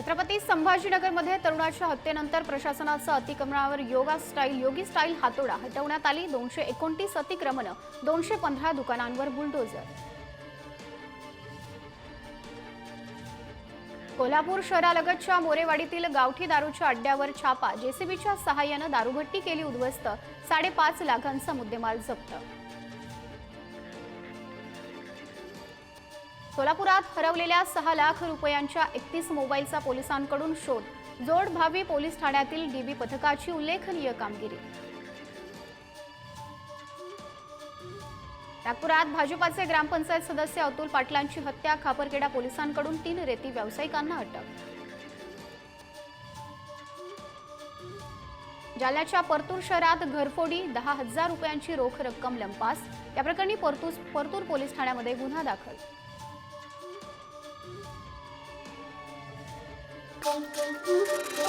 छत्रपती संभाजीनगरमध्ये तरुणाच्या हत्येनंतर प्रशासनाचं अतिक्रमणावर योगी स्टाईल हातोडा हटवण्यात आली। 229 अतिक्रमण, 215 दुकानांवर बुलडोजर। कोल्हापूर शहरालगतच्या मोरेवाडीतील गावठी दारूच्या अड्ड्यावर छापा, जेसीबीच्या सहाय्याने दारूभट्टी केली उद्ध्वस्त, 5.5 लाखांचा मुद्देमाल जप्त। सोलापुरात हरवलेल्या 6 लाख रुपयांच्या 31 मोबाईलचा पोलिसांकडून शोध, जोड भावी पोलीस ठाण्यातील डीबी पथकाची उल्लेखनीय कामगिरी। नागपुरात भाजपाचे ग्रामपंचायत सदस्य अतुल पाटलांची हत्या, खापरखेडा पोलिसांकडून 3 रेती व्यावसायिकांना अटक। जालन्याच्या परतूर शहरात घरफोडी, 10,000 रुपयांची रोख रक्कम लंपास, या प्रकरणी परतूर पोलीस ठाण्यामध्ये गुन्हा दाखल। Thank you.